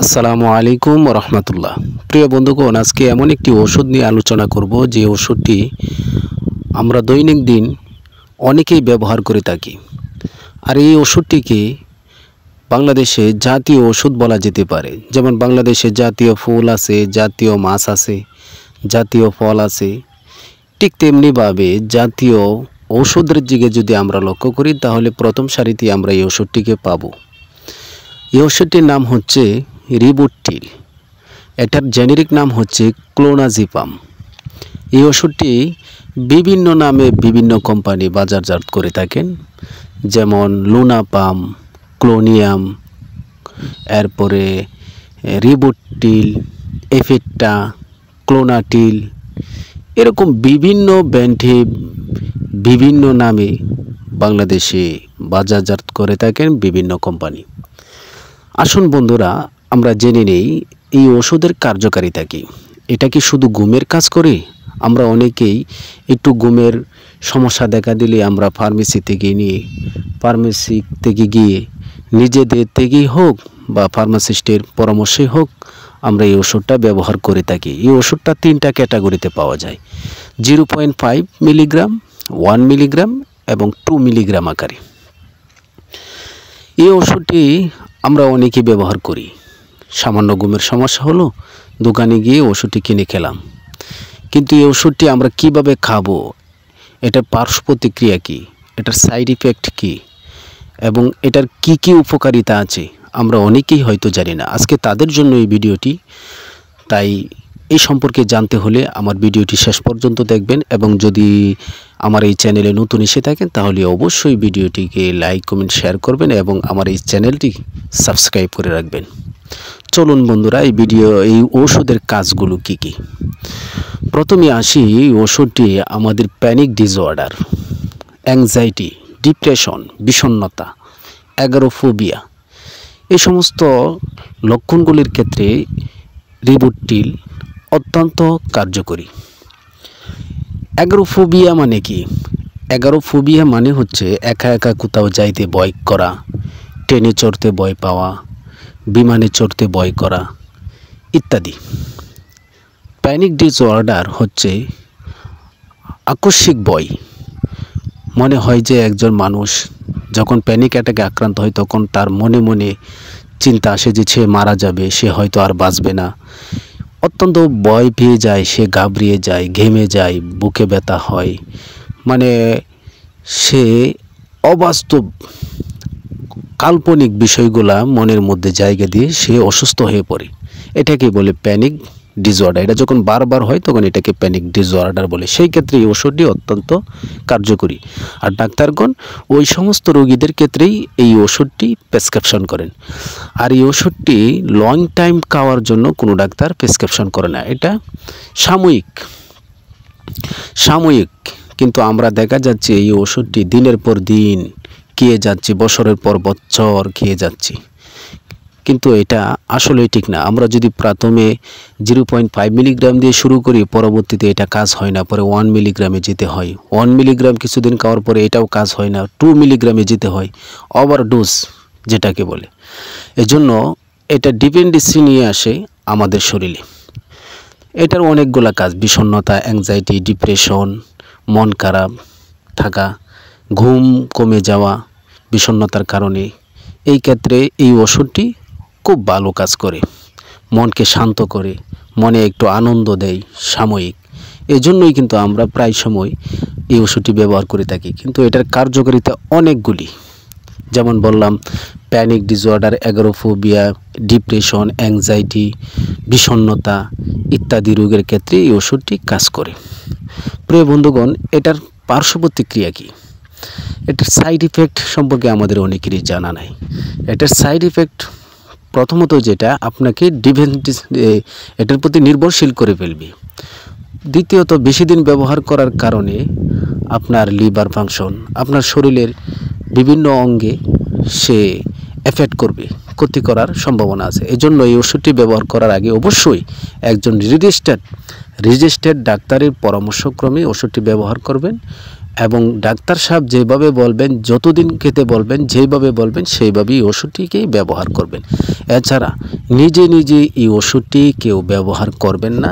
আসসালামু আলাইকুম রহমতুল্লাহ। প্রিয় বন্ধুগণ, আজকে এমন একটি ওষুধ নিয়ে আলোচনা করব যে ওষুধটি আমরা দৈনন্দিন অনেকেই ব্যবহার করে থাকি। আর এই ওষুধটিকে বাংলাদেশে জাতীয় ওষুধ বলা যেতে পারে। যেমন বাংলাদেশে জাতীয় ফুল আছে, জাতীয় মাছ আছে, জাতীয় ফল আছে, ঠিক তেমনিভাবে জাতীয় ঔষধের দিকে যদি আমরা লক্ষ্য করি তাহলে প্রথম সারিতে আমরা এই ওষুধটিকে পাব। এই ওষুধটির নাম হচ্ছে রিবুট্টিল। এটার জেনেরিক নাম হচ্ছে ক্লোনাজিপাম। এই ওষুধটি বিভিন্ন নামে বিভিন্ন কোম্পানি বাজারজাত করে থাকেন, যেমন লুনাপাম, ক্লোনিয়াম, এরপরে রিবুট্টিল, এফেট্টা, ক্লোনাটিল, এরকম বিভিন্ন ব্র্যান্ডে বিভিন্ন নামে বাংলাদেশে বাজারজাত করে থাকেন বিভিন্ন কোম্পানি। আসুন বন্ধুরা, আমরা জেনে নেই এই ওষুধের কার্যকারিতা কী। এটা কি শুধু ঘুমের কাজ করে? আমরা অনেকেই একটু ঘুমের সমস্যা দেখা দিলে আমরা ফার্মেসি থেকে গিয়ে নিজেদের থেকেই হোক বা ফার্মাসিস্টের পরামর্শে হোক আমরা এই ওষুধটা ব্যবহার করে থাকি। এই ওষুধটা 3টা ক্যাটাগরিতে পাওয়া যায়: 0.5 মিলিগ্রাম, 1 মিলিগ্রাম এবং 2 মিলিগ্রাম আকারে। এই ওষুধটি আমরা অনেকেই ব্যবহার করি। সামান্য ঘুমের সমস্যা হলো, দোকানে গিয়ে ওষুধটি কিনে খেলাম, কিন্তু এই ওষুধটি আমরা কিভাবে খাবো, এটার পার্শ্ব প্রতিক্রিয়া কী, এটার সাইড ইফেক্ট কী এবং এটার কি কি উপকারিতা আছে আমরা অনেকেই হয়তো জানি না। আজকে তাদের জন্য এই ভিডিওটি। তাই এই সম্পর্কে জানতে হলে আমার ভিডিওটি শেষ পর্যন্ত দেখবেন এবং যদি আমার এই চ্যানেলে নতুন এসে থাকেন তাহলে অবশ্যই ভিডিওটিকে লাইক, কমেন্ট, শেয়ার করবেন এবং আমার এই চ্যানেলটি সাবস্ক্রাইব করে রাখবেন। চলুন বন্ধুরা, এই ওষুধের কাজগুলো কি কি। প্রথমে আসি, এই ওষুধটি আমাদের প্যানিক ডিসঅর্ডার, অ্যাংজাইটি, ডিপ্রেশন, বিষণ্ণতা, অ্যাগোরাফোবিয়া, এই সমস্ত লক্ষণগুলির ক্ষেত্রে রিবুট্টিল অত্যন্ত কার্যকরী। অ্যাগোরাফোবিয়া মানে কি? অ্যাগোরাফোবিয়া মানে হচ্ছে একা একা কোথাও যাইতে ভয় করা, ট্রেনে চড়তে ভয় পাওয়া, বিমানে চড়তে ভয় করা ইত্যাদি। প্যানিক ডিসঅর্ডার হচ্ছে আকস্মিক ভয়। মনে হয় যে একজন মানুষ যখন প্যানিক অ্যাটাকে আক্রান্ত হয় তখন তার মনে মনে চিন্তা আসে যে সে মারা যাবে, সে হয়তো আর বাঁচবে না। অত্যন্ত ভয় পেয়ে যায়, সে ঘাবড়িয়ে যায়, ঘেমে যায়, বুকে ব্যথা হয়, মানে সে অবাস্তব কাল্পনিক বিষয়গুলা মনের মধ্যে জায়গা দিয়ে সে অসুস্থ হয়ে পড়ে। এটাকে বলে প্যানিক ডিসঅর্ডার। এটা যখন বারবার হয় তখন এটাকে প্যানিক ডিসঅর্ডার বলে। সেই ক্ষেত্রে এই ওষুধটি অত্যন্ত কার্যকরী। আর ডাক্তারগণ ওই সমস্ত রোগীদের ক্ষেত্রেই এই ওষুধটি প্রেসক্রিপশন করেন। আর এই ওষুধটি লং টাইম খাওয়ার জন্য কোনো ডাক্তার প্রেসক্রিপশন করে না। এটা সাময়িক, কিন্তু আমরা দেখা যাচ্ছে এই ওষুধটি দিনের পর দিন খেয়ে যাচ্ছি, বছরের পর বছর খেয়ে যাচ্ছি, কিন্তু এটা আসলে ঠিক না। আমরা যদি প্রথমে 0.5 মিলিগ্রাম দিয়ে শুরু করি, পরবর্তীতে এটা কাজ হয় না, পরে 1 মিলিগ্রামে যেতে হয়। 1 মিলিগ্রাম কিছুদিন খাওয়ার পরে এটাও কাজ হয় না, 2 মিলিগ্রামে যেতে হয়, ওভারডোজ যেটাকে বলে। এজন্য এটা ডিপেন্ডেন্সি নিয়ে আসে আমাদের শরীরে। এটার অনেকগুলো কাজ: বিষণ্ণতা, অ্যাংজাইটি, ডিপ্রেশন, মন খারাপ থাকা, ঘুম কমে যাওয়া বিষণ্ণতার কারণে। এই ক্ষেত্রে এই ওষুধটি খুব ভালো কাজ করে, মনকে শান্ত করে, মনে একটু আনন্দ দেয় সাময়িক। এই জন্যই কিন্তু আমরা প্রায় সময় এই ওষুধটি ব্যবহার করে থাকি। কিন্তু এটার কার্যকারিতা অনেকগুলি, যেমন বললাম panic disorder, agoraphobia, depression, anxiety, বিষণ্ণতা ইত্যাদি রোগের ক্ষেত্রে এই ওষুধটি কাজ করে। প্রিয় বন্ধুগণ, এটার পার্শ্ব প্রতিক্রিয়া কী, এটার সাইড ইফেক্ট সম্পর্কে আমাদের অনেকেরই জানা নাই। এটার সাইড ইফেক্ট প্রথমত যেটা আপনাকে এটার প্রতি নির্ভরশীল করে ফেলবে। দ্বিতীয়ত, বেশি দিন ব্যবহার করার কারণে আপনার লিভার ফাংশন, আপনার শরীরের বিভিন্ন অঙ্গে সে এফেক্ট করবে, ক্ষতি করার সম্ভাবনা আছে। এজন্য এই ওষুধটি ব্যবহার করার আগে অবশ্যই একজন রেজিস্টার্ড ডাক্তারের পরামর্শক্রমে ওষুধটি ব্যবহার করবেন এবং ডাক্তার সাহেব যেভাবে বলবেন, যতদিন খেতে বলবেন, যেভাবে বলবেন সেইভাবেই ওষুধটিকেই ব্যবহার করবেন। এছাড়া নিজে নিজে এই ওষুধটি কেউ ব্যবহার করবেন না।